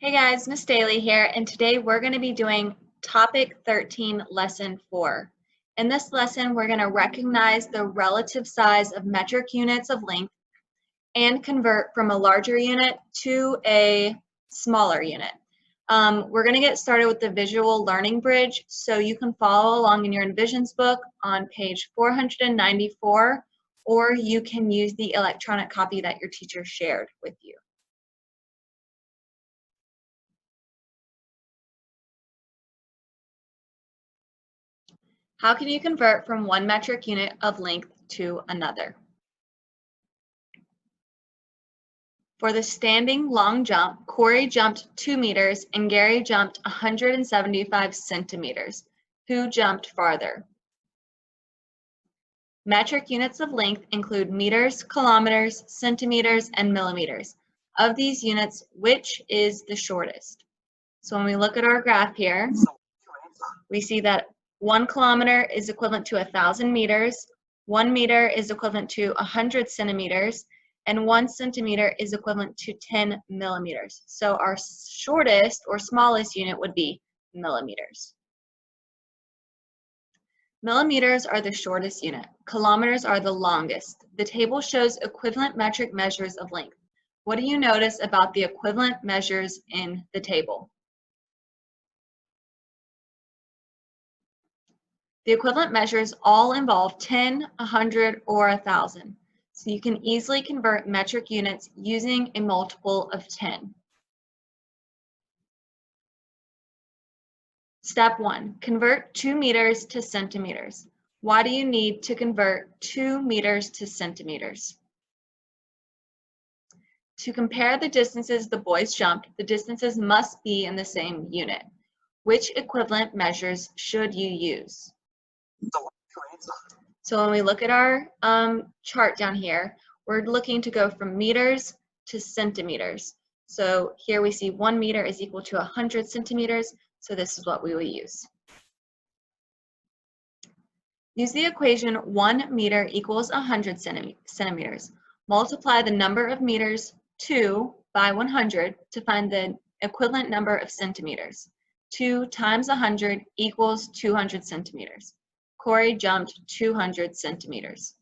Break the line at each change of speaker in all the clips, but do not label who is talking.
Hey guys, Miss Daly here, and today we're going to be doing Topic 13, Lesson 4. In this lesson, we're going to recognize the relative size of metric units of length and convert from a larger unit to a smaller unit. We're going to get started with the visual learning bridge, so you can follow along in your Envisions book on page 494, or you can use the electronic copy that your teacher shared with you. How can you convert from one metric unit of length to another? For the standing long jump, Corey jumped 2 meters and Gary jumped 175 centimeters. Who jumped farther? Metric units of length include meters, kilometers, centimeters, and millimeters. Of these units, which is the shortest? So when we look at our graph here, we see that 1 kilometer is equivalent to 1,000 meters, 1 meter is equivalent to 100 centimeters, and 1 centimeter is equivalent to 10 millimeters. So our shortest or smallest unit would be millimeters. Millimeters are the shortest unit. Kilometers are the longest. The table shows equivalent metric measures of length. What do you notice about the equivalent measures in the table? The equivalent measures all involve 10, 100, or 1,000. So you can easily convert metric units using a multiple of 10. Step 1, convert 2 meters to centimeters. Why do you need to convert 2 meters to centimeters? To compare the distances the boys jumped, the distances must be in the same unit. Which equivalent measures should you use? So when we look at our chart down here, we're looking to go from meters to centimeters. So here we see 1 meter is equal to 100 centimeters, so this is what we will use. Use the equation 1 meter equals 100 centimeters. Multiply the number of meters 2 by 100 to find the equivalent number of centimeters. 2 times 100 equals 200 centimeters. Corey jumped 200 centimeters.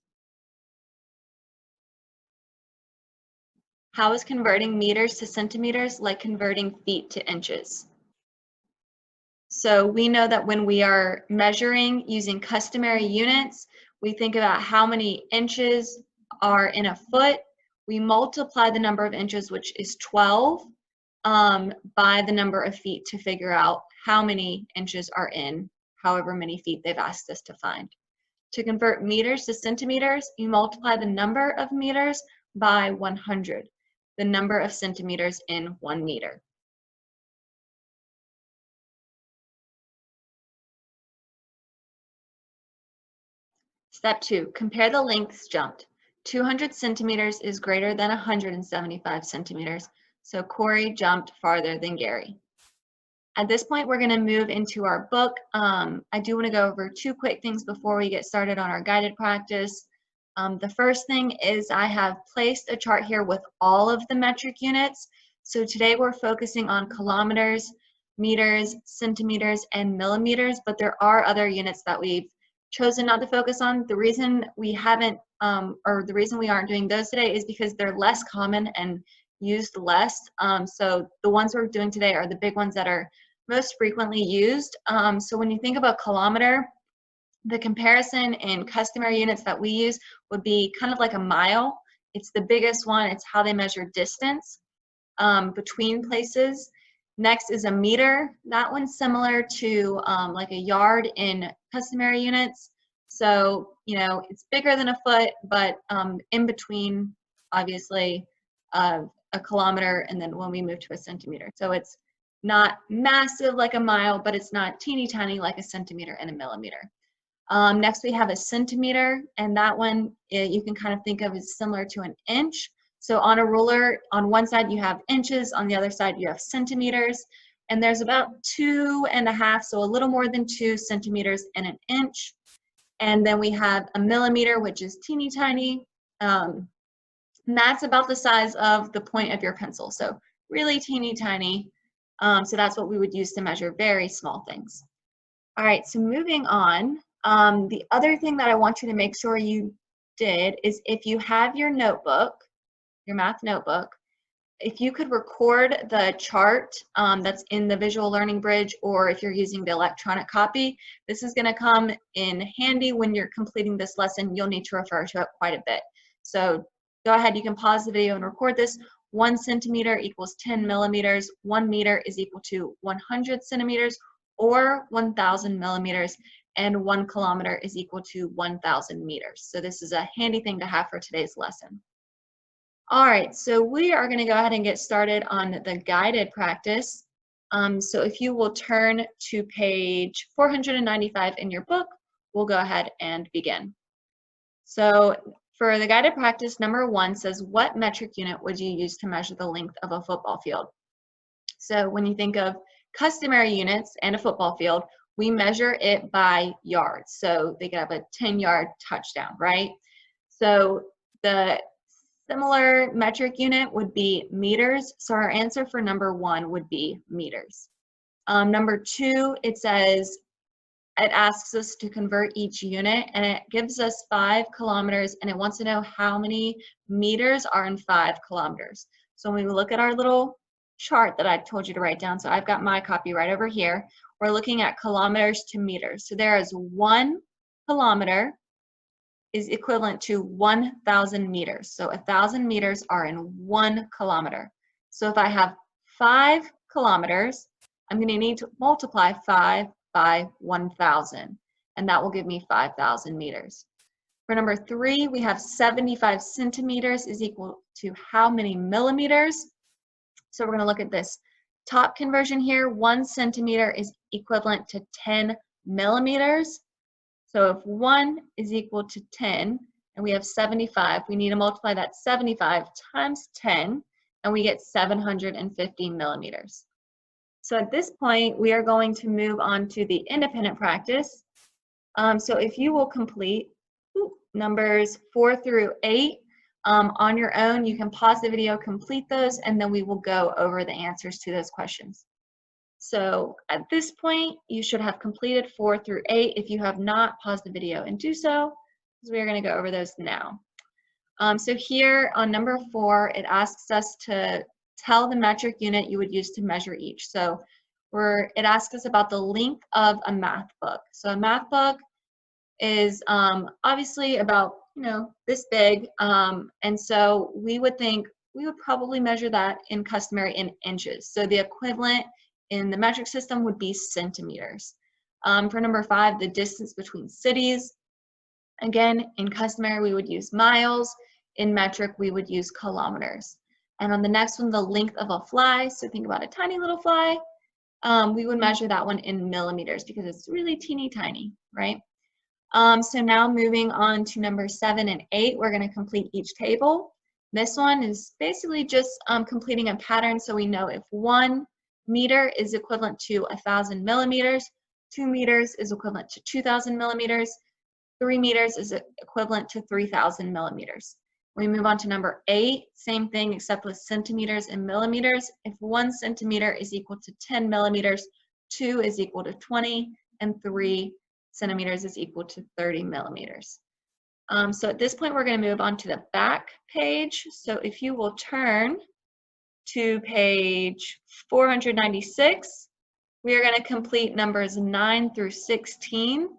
How is converting meters to centimeters like converting feet to inches? So we know that when we are measuring using customary units, we think about how many inches are in a foot. We multiply the number of inches, which is 12, by the number of feet to figure out how many inches are in however many feet they've asked us to find. To convert meters to centimeters, you multiply the number of meters by 100, the number of centimeters in 1 meter. Step 2, compare the lengths jumped. 200 centimeters is greater than 175 centimeters, so Corey jumped farther than Gary. At this point, we're going to move into our book. I do want to go over 2 quick things before we get started on our guided practice. The first thing is I have placed a chart here with all of the metric units. So today we're focusing on kilometers, meters, centimeters, and millimeters, but there are other units that we've chosen not to focus on. The reason we haven't, or the reason we aren't doing those today is because they're less common and used less. So the ones we're doing today are the big ones that are most frequently used. So when you think about kilometer, the comparison in customary units that we use would be kind of like a mile. It's the biggest one. It's how they measure distance between places. Next is a meter. That one's similar to like a yard in customary units. So, you know, it's bigger than a foot, but in between, obviously, a kilometer, and then when we move to a centimeter. So it's not massive like a mile, but it's not teeny tiny like a centimeter and a millimeter. Next, we have a centimeter, and that one you can kind of think of as similar to an inch. So on a ruler, on one side you have inches, on the other side you have centimeters, and there's about 2.5, so a little more than 2 centimeters in an inch. And then we have a millimeter, which is teeny tiny. And that's about the size of the point of your pencil, so really teeny tiny. So that's what we would use to measure very small things. All right, so moving on, the other thing that I want you to make sure you did is if you have your notebook, your math notebook, if you could record the chart that's in the Visual Learning Bridge, or if you're using the electronic copy, this is going to come in handy when you're completing this lesson. You'll need to refer to it quite a bit. So go ahead, you can pause the video and record this. 1 centimeter equals 10 millimeters. 1 meter is equal to 100 centimeters or 1,000 millimeters. And 1 kilometer is equal to 1,000 meters. So this is a handy thing to have for today's lesson. All right, so we are going to go ahead and get started on the guided practice. So if you will turn to page 495 in your book, we'll go ahead and begin. So for the guided practice, number 1 says, what metric unit would you use to measure the length of a football field? So when you think of customary units and a football field, we measure it by yards. So they could have a 10-yard touchdown, right? So the similar metric unit would be meters. So our answer for number 1 would be meters. Number 2, it asks us to convert each unit, and it gives us 5 kilometers, and it wants to know how many meters are in 5 kilometers. So when we look at our little chart that I told you to write down, so I've got my copy right over here, we're looking at kilometers to meters. So there is 1 kilometer is equivalent to 1,000 meters. So 1,000 meters are in 1 kilometer. So if I have 5 kilometers, I'm going to need to multiply 5 by 1,000, and that will give me 5,000 meters. For number 3, we have 75 centimeters is equal to how many millimeters? So we're going to look at this top conversion here. 1 centimeter is equivalent to 10 millimeters. So if 1 is equal to 10 and we have 75, we need to multiply that 75 times 10 and we get 750 millimeters. So at this point, we are going to move on to the independent practice. So if you will complete numbers 4 through 8 on your own, you can pause the video, complete those, and then we will go over the answers to those questions. So at this point, you should have completed 4 through 8. If you have not, pause the video and do so, because we are going to go over those now. So here on number 4, it asks us to tell the metric unit you would use to measure each. So it asks us about the length of a math book. So a math book is obviously about, this big. And so we would probably measure that in customary in inches. So the equivalent in the metric system would be centimeters. For number 5, the distance between cities. Again, in customary, we would use miles. In metric, we would use kilometers. And on the next one, the length of a fly. So think about a tiny little fly. We would measure that one in millimeters because it's really teeny tiny, right? So now moving on to number 7 and 8, we're going to complete each table. This one is basically just completing a pattern so we know if 1 meter is equivalent to 1,000 millimeters, 2 meters is equivalent to 2,000 millimeters, 3 meters is equivalent to 3,000 millimeters. We move on to number 8, same thing except with centimeters and millimeters. If 1 centimeter is equal to 10 millimeters, 2 is equal to 20, and 3 centimeters is equal to 30 millimeters. So at this point, we're going to move on to the back page. So if you will turn to page 496, we are going to complete numbers 9 through 16.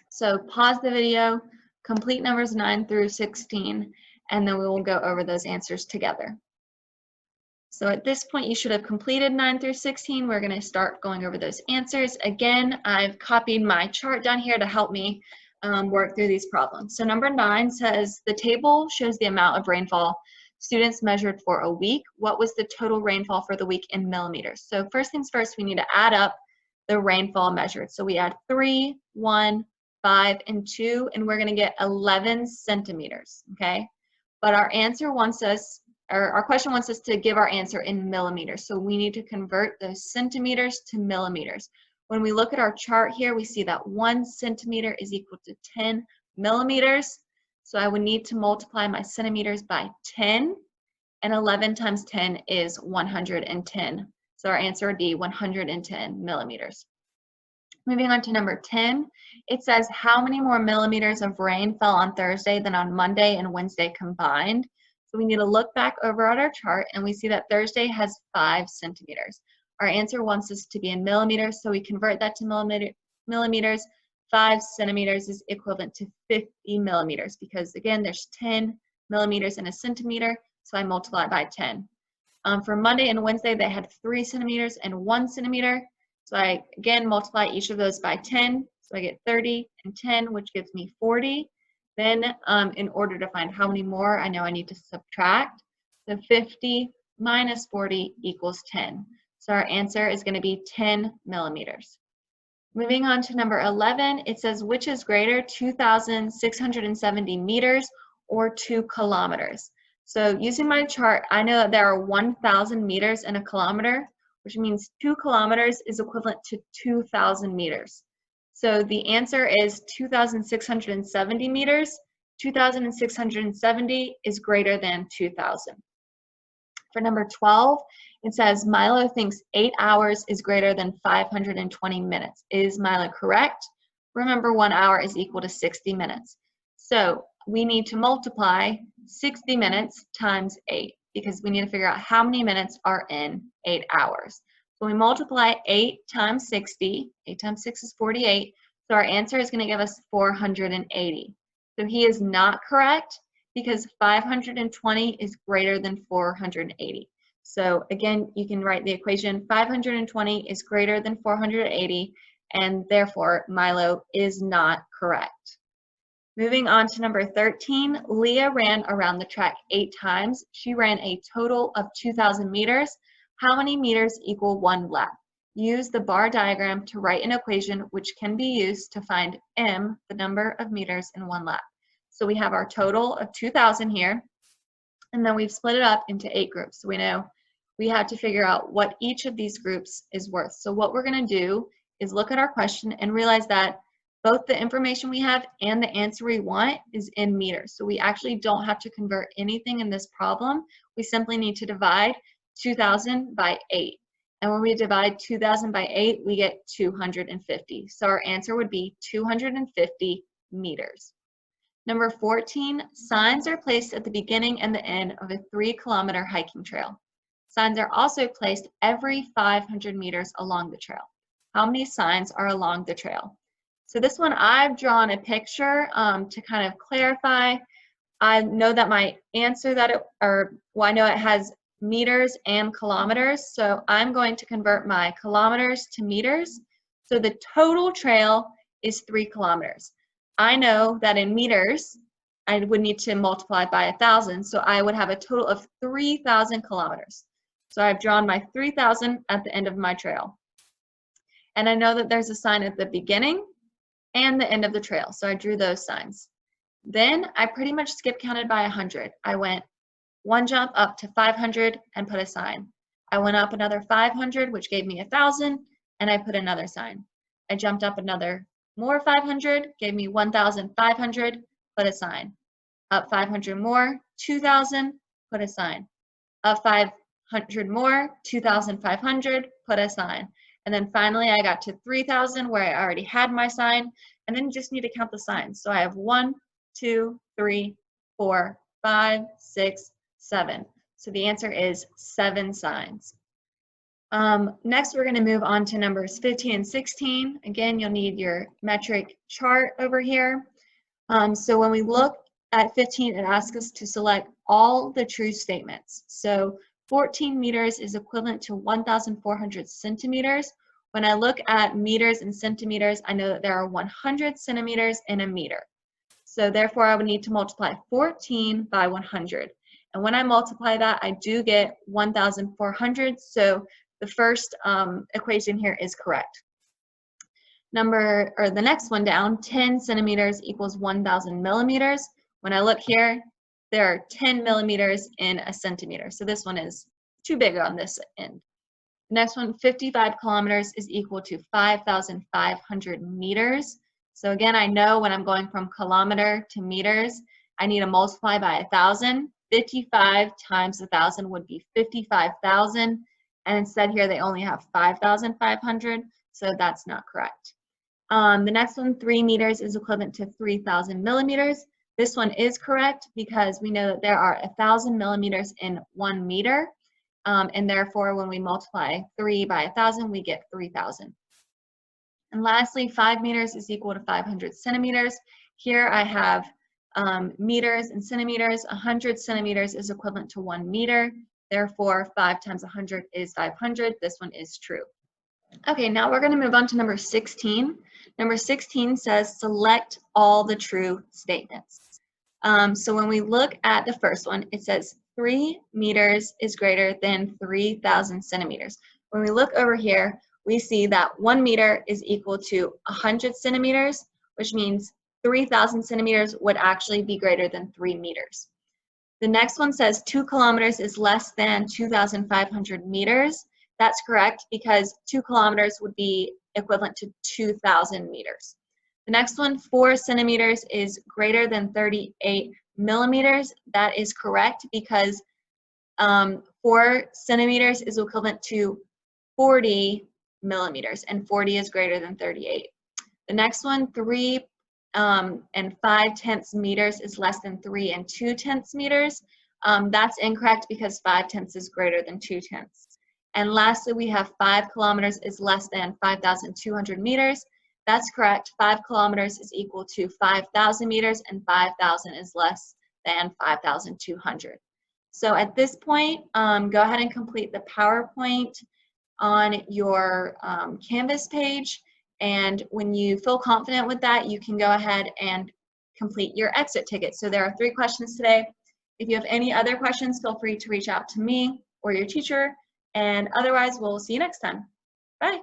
So pause the video, complete numbers 9 through 16, and then we will go over those answers together. So at this point, you should have completed 9 through 16. We're going to start going over those answers. Again, I've copied my chart down here to help me work through these problems. So number 9 says, the table shows the amount of rainfall students measured for a week. What was the total rainfall for the week in millimeters? So first things first, we need to add up the rainfall measured. So we add 3, 1, 5, and 2, and we're going to get 11 centimeters, okay? But our answer wants us, or our question wants us to give our answer in millimeters. So we need to convert those centimeters to millimeters. When we look at our chart here, we see that 1 centimeter is equal to 10 millimeters. So I would need to multiply my centimeters by 10, and 11 times 10 is 110 So our answer would be 110 millimeters. Moving on to number 10, it says how many more millimeters of rain fell on Thursday than on Monday and Wednesday combined. So we need to look back over at our chart and we see that Thursday has 5 centimeters. Our answer wants us to be in millimeters, so we convert that to millimeters. 5 centimeters is equivalent to 50 millimeters because again, there's 10 millimeters in a centimeter, so I multiply by 10. For Monday and Wednesday, they had 3 centimeters and 1 centimeter. So I, again, multiply each of those by 10. So I get 30 and 10, which gives me 40. Then in order to find how many more, I know I need to subtract. So 50 minus 40 equals 10. So our answer is going to be 10 millimeters. Moving on to number 11, it says which is greater, 2,670 meters or 2 kilometers? So using my chart, I know that there are 1,000 meters in a kilometer, which means 2 kilometers is equivalent to 2,000 meters. So the answer is 2,670 meters. 2,670 is greater than 2,000. For number 12, it says Milo thinks 8 hours is greater than 520 minutes. Is Milo correct? Remember, 1 hour is equal to 60 minutes. So we need to multiply 60 minutes times 8 because we need to figure out how many minutes are in 8 hours. So we multiply 8 times 60. 8 times 6 is 48. So our answer is going to give us 480. So he is not correct because 520 is greater than 480. So again, you can write the equation 520 is greater than 480, and therefore Milo is not correct. Moving on to number 13, Leah ran around the track 8 times. She ran a total of 2,000 meters. How many meters equal 1 lap? Use the bar diagram to write an equation which can be used to find m, the number of meters in 1 lap. So we have our total of 2,000 here, and then we've split it up into 8 groups. So we know we have to figure out what each of these groups is worth. So what we're going to do is look at our question and realize that both the information we have and the answer we want is in meters. So we actually don't have to convert anything in this problem. We simply need to divide 2,000 by 8. And when we divide 2,000 by 8, we get 250. So our answer would be 250 meters. Number 14, signs are placed at the beginning and the end of a 3-kilometer hiking trail. Signs are also placed every 500 meters along the trail. How many signs are along the trail? So this one, I've drawn a picture to kind of clarify. I know that my answer I know it has meters and kilometers, so I'm going to convert my kilometers to meters. So the total trail is 3 kilometers. I know that in meters, I would need to multiply by 1,000, so I would have a total of 3,000 kilometers. So I've drawn my 3,000 at the end of my trail. And I know that there's a sign at the beginning and the end of the trail, so I drew those signs. Then I pretty much skip counted by 100. I went 1 jump up to 500 and put a sign. I went up another 500, which gave me 1,000, and I put another sign. I jumped up another more 500, gave me 1,500, put a sign. Up 500 more, 2,000, put a sign. Up 500 more, 2,500, put a sign. And then finally I got to 3,000 where I already had my sign, and then you just need to count the signs. So I have 1, 2, 3, 4, 5, 6, 7. So the answer is 7 signs. Next, we're going to move on to numbers 15 and 16. Again, you'll need your metric chart over here. So when we look at 15, it asks us to select all the true statements. So 14 meters is equivalent to 1,400 centimeters. When I look at meters and centimeters, I know that there are 100 centimeters in a meter. So therefore, I would need to multiply 14 by 100. And when I multiply that, I do get 1,400. So the first equation here is correct. The next one down, 10 centimeters equals 1,000 millimeters. When I look here, there are 10 millimeters in a centimeter. So this one is too big on this end. The next one, 55 kilometers is equal to 5,500 meters. So again, I know when I'm going from kilometer to meters, I need to multiply by 1,000. 55 times 1,000 would be 55,000. And instead here they only have 5,500, so that's not correct. The next one, 3 meters is equivalent to 3,000 millimeters. This one is correct because we know that there are 1,000 millimeters in 1 meter, and therefore when we multiply 3 by 1,000, we get 3,000. And lastly, 5 meters is equal to 500 centimeters. Here I have meters and centimeters. 100 centimeters is equivalent to 1 meter. Therefore, 5 times 100 is 500. This one is true. Okay, now we're going to move on to number 16. Number 16 says select all the true statements. So when we look at the first one, it says 3 meters is greater than 3,000 centimeters. When we look over here, we see that 1 meter is equal to 100 centimeters, which means 3,000 centimeters would actually be greater than 3 meters. The next one says 2 kilometers is less than 2,500 meters. That's correct because 2 kilometers would be equivalent to 2,000 meters. The next one, 4 centimeters is greater than 38 millimeters. That is correct because 4 centimeters is equivalent to 40 millimeters, and 40 is greater than 38. The next one, 3 and 5/10 meters is less than 3 and 2/10 meters. That's incorrect because 5/10 is greater than 2/10. And lastly, we have 5 kilometers is less than 5,200 meters. That's correct. 5 kilometers is equal to 5,000 meters, and 5,000 is less than 5,200. So at this point, go ahead and complete the PowerPoint on your Canvas page. And when you feel confident with that, you can go ahead and complete your exit ticket. So there are 3 questions today. If you have any other questions, feel free to reach out to me or your teacher. And otherwise, we'll see you next time. Bye.